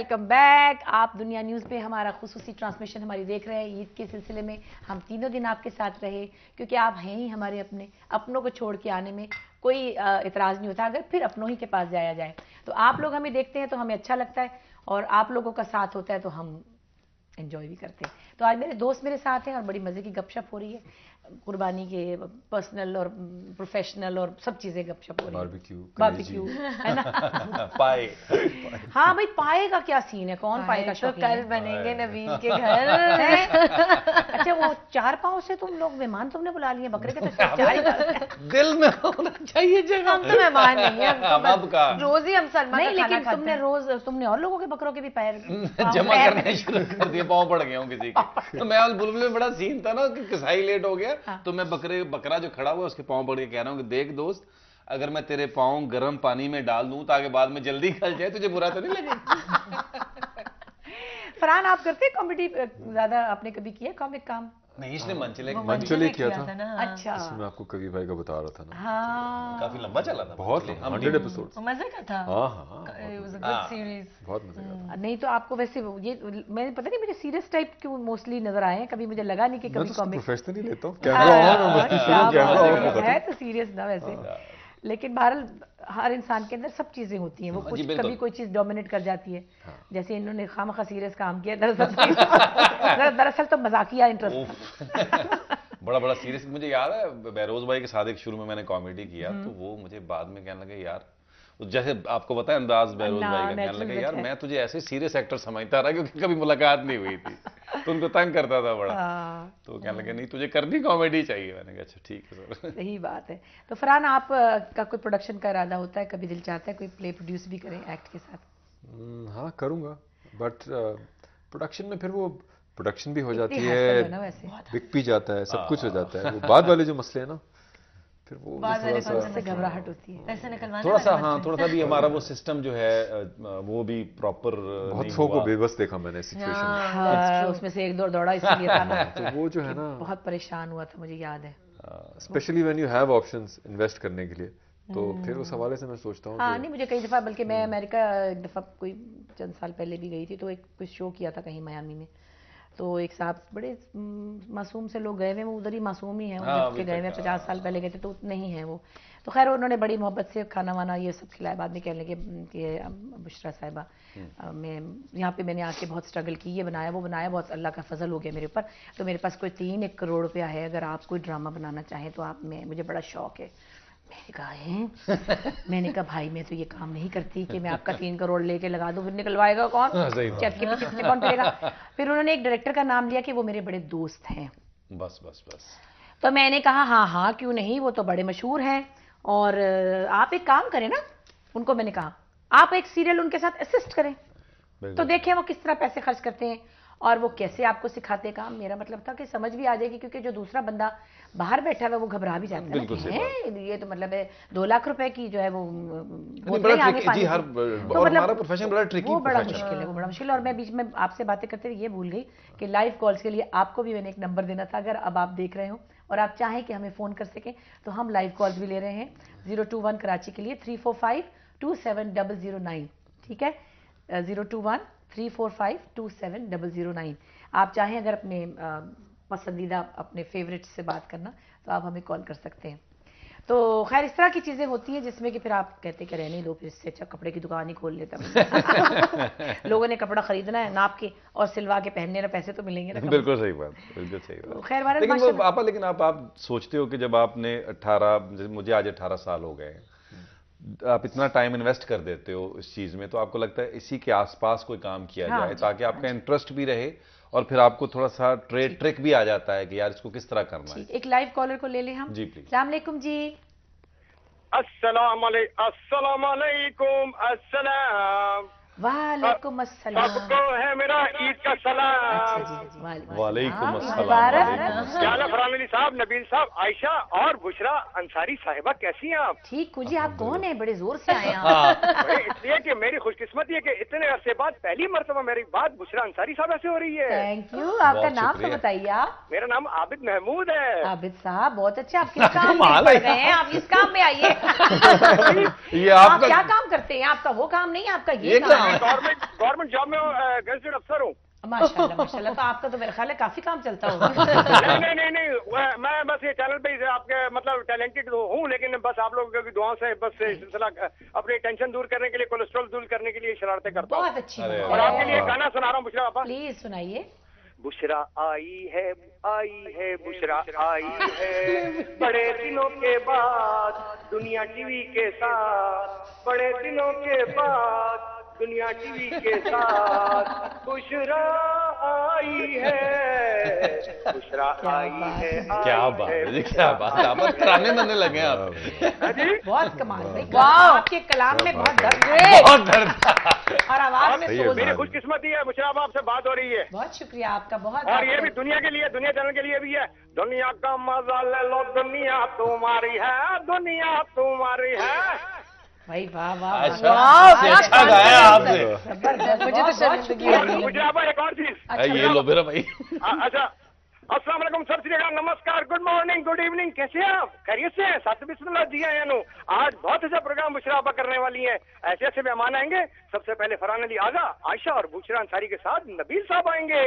Welcome back. आप दुनिया news पे हमारा खुसूसी ट्रांसमिशन हमारी देख रहे हैं। ईद के सिलसिले में हम तीनों दिन आपके साथ रहे, क्योंकि आप हैं ही हमारे अपने। अपनों को छोड़ के आने में कोई इतराज़ नहीं होता अगर फिर अपनों ही के पास जाया जाए। तो आप लोग हमें देखते हैं तो हमें अच्छा लगता है, और आप लोगों का साथ होता है तो हम एंजॉय भी करते हैं। तो आज मेरे दोस्त मेरे साथ हैं और बड़ी मज़े की गपशप हो रही है, कुर्बानी के पर्सनल और प्रोफेशनल और सब चीज़ें गपशप हो रही है। बारबेक्यू है ना। पाए। हाँ भाई, पाए का क्या सीन है? कौन पाए का तो शौकीन कल है? बनेंगे नबील के घर। अच्छा, वो 4 पाँव से तुम लोग मेहमान तुमने बुला लिए? बकरे के तो सिर्फ 4 ही पाँव। दिल में होना चाहिए जगह। हम तो मेहमान नहीं है, अब का रोज ही हम सलमान नहीं, का खाना लेकिन खाते तुमने और लोगों के बकरों के भी पैर जमा करने शुरू कर दिए, पाँव पड़ गए हों किसी के। तो मैं और बुलबुल में बड़ा सीन था ना कि कसाई लेट हो गया, तो मैं बकरा जो खड़ा हुआ उसके पाँव पड़ के कह रहा हूँ कि देख दोस्त, अगर मैं तेरे पाँव गर्म पानी में डाल दूं ताकि बाद में जल्दी गल जाए, तुझे बुरा तो नहीं लगेगा? फरहान, आप करते हैं कॉमेडी? ज्यादा आपने कभी किया कॉमिक काम? नहीं, इसने मंचले किया था ना। अच्छा, इसमें आपको कवि भाई का बता रहा था ना। हाँ, काफी लंबा चला था, बहुत 100 एपिसोड। मजे का था। हाँ, It was a good series. बहुत मजे का था। नहीं तो आपको वैसे ये मैंने पता नहीं, मुझे सीरियस टाइप क्यों मोस्टली नजर आए हैं। कभी मुझे लगा नहीं कि मैं कभी तो कॉमिक प्रोफेशनली लेता हूँ, कैमरा ऑन और मस्ती शुरू, कैमरा ऑन है तो सीरियस ना वैसे। लेकिन बहरहाल हर इंसान के अंदर सब चीजें होती हैं, वो कुछ कभी कोई चीज डोमिनेट कर जाती है। जैसे इन्होंने खामखा सीरियस काम किया, दरअसल तो मजाकिया इंटरेस्ट था। बड़ा सीरियस। मुझे याद है बहरोज भाई के साथ एक शुरू में मैंने कॉमेडी किया, तो वो मुझे बाद में कहने लगे यार, जैसे आपको पता है अंदाज बहरोज भाई का, कहने लगे यार मैं तुझे ऐसे सीरियस एक्टर समझता रहा क्योंकि कभी मुलाकात नहीं हुई थी, तो उनको तंग करता था बड़ा। तो कहने लगे नहीं, तुझे करनी कॉमेडी चाहिए। मैंने कहा अच्छा ठीक है सर। सही बात है। तो फरहान, आप का कोई प्रोडक्शन का इरादा होता है? कभी दिल चाहता है कोई प्ले प्रोड्यूस भी करें एक्ट के साथ? हाँ करूँगा, बट प्रोडक्शन में फिर वो प्रोडक्शन भी हो जाती इतनी है, hassle है ना वैसे। बिक भी जाता है, सब कुछ हो जाता है। वो बाद वाले जो मसले हैं ना, फिर वो बाद वाले थोड़ा सा से घबराहट होती है। पैसे निकलवाने थोड़ा सा, वाले हाँ बनते थोड़ा सा भी हमारा वो सिस्टम जो है वो भी प्रॉपर बहुत लोगों को बेबस देखा मैंने सिचुएशन में। हाँ, उसमें से एक दो दौड़ा इसलिए था ना। तो वो जो है ना, बहुत परेशान हुआ था, मुझे याद है। Specially when you have options invest करने के लिए, तो फिर उस हवाले से मैं सोचता हूँ हाँ, नहीं मुझे कई दफ़ा, बल्कि मैं अमेरिका एक दफ़ा कोई चंद साल पहले भी गई थी, तो एक कुछ शो किया था कहीं मियामी में। तो एक साहब बड़े मासूम से लोग गए हुए, वो उधर ही मासूम ही हैं, उधर के गए हुए 50 साल पहले गए थे, तो उतने ही हैं वो। तो खैर उन्होंने बड़ी मोहब्बत से खाना वाना ये सब खिलाया। बाद में कहने लगे कि बुशरा साहिबा, मैं यहाँ पे मैंने आके बहुत स्ट्रगल की, ये बनाया वो बनाया, बहुत अल्लाह का फजल हो गया मेरे ऊपर, तो मेरे पास कोई 3-1 करोड़ रुपया है, अगर आप कोई ड्रामा बनाना चाहें तो आप, मुझे बड़ा शौक है। मैंने कहा है, मैंने कहा भाई मैं तो ये काम नहीं करती कि मैं आपका 3 करोड़ लेके लगा दूं, फिर निकलवाएगा कौन? चेक के पीछे कौन फिरेगा? फिर उन्होंने एक डायरेक्टर का नाम लिया कि वो मेरे बड़े दोस्त हैं। बस तो मैंने कहा हाँ क्यों नहीं, वो तो बड़े मशहूर हैं, और आप एक काम करें ना, उनको मैंने कहा आप एक सीरियल उनके साथ असिस्ट करें, तो देखें वो किस तरह पैसे खर्च करते हैं और वो कैसे आपको सिखाते काम। मेरा मतलब था कि समझ भी आ जाएगी, क्योंकि जो दूसरा बंदा बाहर बैठा हुआ वो घबरा भी जाता है, ये तो मतलब है 2 लाख रुपए की जो है वो बड़ा प्रोफेशन, बड़ा ट्रिकी, वो बड़ा मुश्किल है, वो बड़ा मुश्किल। और मैं बीच में आपसे बातें करते हुए ये भूल गई कि लाइव कॉल्स के लिए आपको भी मैंने एक नंबर देना था। अगर अब आप देख रहे हो और आप चाहें कि हमें फ़ोन कर सकें, तो हम लाइव कॉल्स भी ले रहे हैं 021 कराची के लिए 345-27009, ठीक है, 021-345-27009। आप चाहें अगर अपने पसंदीदा अपने फेवरेट से बात करना, तो आप हमें कॉल कर सकते हैं। तो खैर इस तरह की चीज़ें होती हैं जिसमें कि फिर आप कहते कि रहने दो, फिर इससे अच्छा कपड़े की दुकान ही खोल लेता हूँ। लोगों ने कपड़ा खरीदना है, नाप के और सिलवा के पहनने ना, पैसे तो मिलेंगे ना। बिल्कुल सही बात, बिल्कुल सही बात। खैर लेकिन आप सोचते हो कि जब आपने 18, मुझे आज 18 साल हो गए, आप इतना टाइम इन्वेस्ट कर देते हो इस चीज़ में, तो आपको लगता है इसी के आसपास कोई काम किया जाए ताकि आपका इंटरेस्ट भी रहे और फिर आपको थोड़ा सा ट्रिक भी आ जाता है कि यार इसको किस तरह करना है। एक लाइव कॉलर को ले लें हम। जी प्लीज। अस्सलाम वालेकुम जी। अस्सलाम अस्सलाम। वालेकुम अस्सलाम। सबको है मेरा ईद का सलाम। वालेकुम अस्सलाम। क्या हाल है फरहान साहब, नबील साहब, आयशा और बुशरा अंसारी साहिबा, कैसी हैं आप? ठीक जी, आप कौन है? बड़े जोर से आए हैं। इसलिए कि मेरी खुशकिस्मती है कि इतने अरसे बाद पहली मर्तबा मेरी बात बुशरा अंसारी साहब से हो रही है। Thank you. आपका नाम तो बताइए आप। मेरा नाम आबिद महमूद है। आबिद साहब बहुत अच्छा, आप किस काम में कर रहे हैं? आप इस काम में आइए। ये आप क्या काम करते हैं, आपका वो काम नहीं है, आपका ये काम है। गवर्नमेंट जॉब में गेजेटेड अफसर हूँ। माशाल्लाह माशाल्लाह, तो आपका तो मेरा ख्याल है काफी काम चलता होगा। नहीं, मैं बस ये चैनल पे आपके मतलब टैलेंटेड हूँ, लेकिन बस आप लोगों की दुआओं से बस सिलसिला अपनी टेंशन दूर करने के लिए, कोलेस्ट्रॉल दूर करने के लिए शरारतें करता हूँ। बहुत अच्छी अरे बात और है। आपके लिए गाना सुना रहा हूँ बुशरा पापा। प्लीज सुनाइए। बुशरा आई है बुशरा आई है, बड़े दिनों के बाद दुनिया टीवी के साथ, बड़े दिनों के बाद दुनिया टीवी के साथ बुशरा आई है, बुशरा आई है। क्या बात है जी, क्या बात है, आप तराने बनने लगे हैं आप। जी बहुत कमाल भाई, आपके कलाम में बहुत दर्द है बहुत दर्द। और आवाज में सही है, सोच मेरी है। खुशकिस्मती है बुशरा बाप से बात हो रही है, बहुत शुक्रिया आपका, बहुत और ये भी दुनिया के लिए, दुनिया चैनल के लिए भी है। दुनिया का मजा ले लो, दुनिया तुम्हारी है, दुनिया तुम्हारी है। भाई वाह वाह अच्छा, वाह, अच्छा गाया आपने। जबरदस्त, मुझे तो बहुत शर्मिंदगी शुक्रिया। हो रही है। बुशरा भाई एक और चीज। ये लो मेरा भाई। अच्छा, अस्सलाम वालेकुम, सत श्री अकाल, नमस्कार, गुड मॉर्निंग, गुड इवनिंग, कैसे हैं आप? खैरियत से हैं? साथ बिस्मिल्लाह जी आयानो। आज बहुत अच्छा प्रोग्राम बुशरा आपा करने वाली हैं। ऐसे ऐसे मेहमान आएंगे। सबसे पहले फरहान अली आगा, आयशा और बुशरा अंसारी के साथ नबील साहब आएंगे।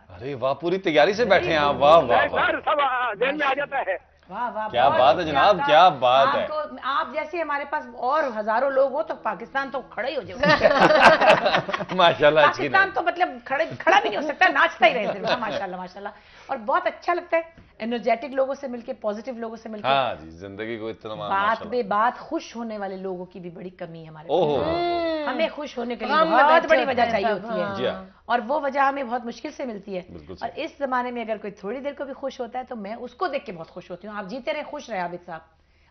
अरे वाह, पूरी तैयारी से बैठे हैं आप। वाह वाह वाह, सर सब जेल में आ जाता है। वाह वाह, क्या बहुत बात है शुक्रिया जनाब, आपका। क्या बात है। आपको, आप जैसे हमारे पास और हजारों लोग हो तो पाकिस्तान तो खड़ा ही हो जाएगा। माशाल्लाह, अच्छी पाकिस्तान तो मतलब खड़ा भी नहीं हो सकता, नाचता ही रहे सिर्फ। माशाल्लाह माशाल्लाह, और बहुत अच्छा लगता है एनर्जेटिक लोगों से मिलके, पॉजिटिव लोगों से मिलके। हाँ जी, जिंदगी को इतना बात बे बात खुश होने वाले लोगों की भी बड़ी कमी है हमारे पास। ओहो, हमें खुश होने के लिए हम बहुत बैठे बड़ी वजह होते हैं चाहिए सब, होती है, जी हाँ। और वो वजह हमें बहुत मुश्किल से मिलती है। बिल्कुल और इस जमाने में अगर कोई थोड़ी देर को भी खुश होता है तो मैं उसको देख के बहुत खुश होती हूँ। आप जीते रहे, खुश रहे आबिद साहब,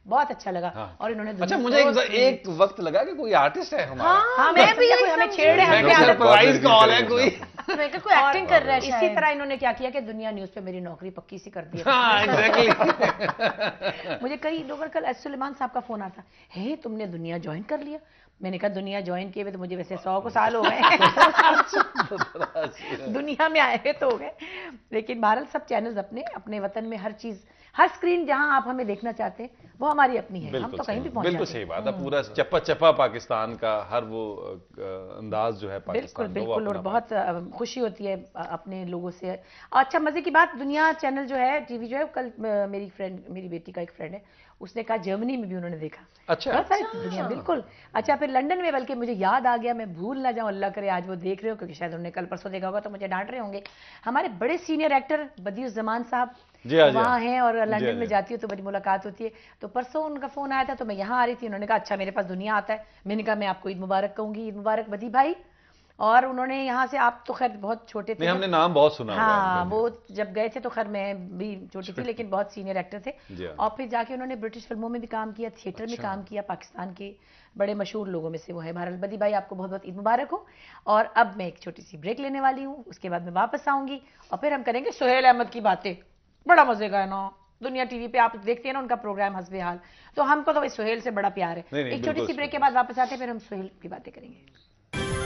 बहुत अच्छा लगा। हाँ। और इन्होंने अच्छा, मुझे एक वक्त लगा कि कोई आर्टिस्ट है हमारा। हाँ, मैं भी कोई हमें छेड़े, मैं हमें क्या आदत- सरप्राइज कॉल है कोई। मैं क्या कोई एक्टिंग कर रहा है इसी शायद। तरह इन्होंने क्या किया कि दुनिया न्यूज पे मेरी नौकरी पक्की सी कर दी है। हाँ एग्जैक्टली। मुझे कई लोगों कल सुलेमान साहब का फोन आता है, तुमने दुनिया ज्वाइन कर लिया? मैंने कहा दुनिया ज्वाइन किए हुए तो मुझे वैसे 100 को साल हो गए। दुनिया में आए हुए तो हो गए, लेकिन भारत सब चैनल्स अपने अपने वतन में, हर चीज, हर स्क्रीन जहां आप हमें देखना चाहते हैं वो हमारी अपनी है। हम तो कहीं भी पहुंच बिल्कुल जाते सही हैं। बात है। पूरा चप्पा चप्पा पाकिस्तान का हर वो अंदाज जो है बिल्कुल पाकिस्तान का, वो बिल्कुल, और अपना बहुत खुशी होती है अपने लोगों से। अच्छा, मजे की बात, दुनिया चैनल जो है, टीवी जो है, कल मेरी फ्रेंड, मेरी बेटी का एक फ्रेंड है, उसने कहा जर्मनी में भी उन्होंने देखा। अच्छा। बहुत सारी दुनिया, बिल्कुल। अच्छा, फिर लंदन में, बल्कि मुझे याद आ गया, मैं भूल ना जाऊं, अल्लाह करे आज वो देख रहे हो, क्योंकि शायद उन्होंने कल परसों देखा होगा तो मुझे डांट रहे होंगे। हमारे बड़े सीनियर एक्टर बदियुज्जमान साहब जी हाँ, जी हाँ। वहाँ हैं, और जी हाँ, लंदन जी। में जाती हूँ तो मेरी मुलाकात होती है। तो परसों उनका फोन आया था तो मैं यहाँ आ रही थी, उन्होंने कहा अच्छा मेरे पास दुनिया आता है। मैंने कहा मैं आपको ईद मुबारक कहूंगी, ईद मुबारक बदी भाई। और उन्होंने यहाँ से, आप तो खैर बहुत छोटे थे, नहीं, हमने नाम बहुत सुना हुआ है हाँ, उनका। वो जब गए थे तो खैर मैं भी छोटी थी, लेकिन बहुत सीनियर एक्टर थे। जी हाँ। और फिर जाके उन्होंने ब्रिटिश फिल्मों में भी काम किया, थिएटर में काम किया, पाकिस्तान के बड़े मशहूर लोगों में से वो है। भारत बदी भाई, आपको बहुत बहुत ईद मुबारक हो। और अब मैं एक छोटी सी ब्रेक लेने वाली हूँ, उसके बाद मैं वापस आऊंगी और फिर हम करेंगे सुहेल अहमद की बातें। बड़ा मजे का है ना, दुनिया टीवी पे आप देखते हैं ना उनका प्रोग्राम हस्बे हाल, तो हमको तो भाई सुहेल से बड़ा प्यार है। नहीं, एक छोटी बिल्कुल सी ब्रेक के सही। बाद वापस आते हैं, फिर हम सुहेल की बातें करेंगे।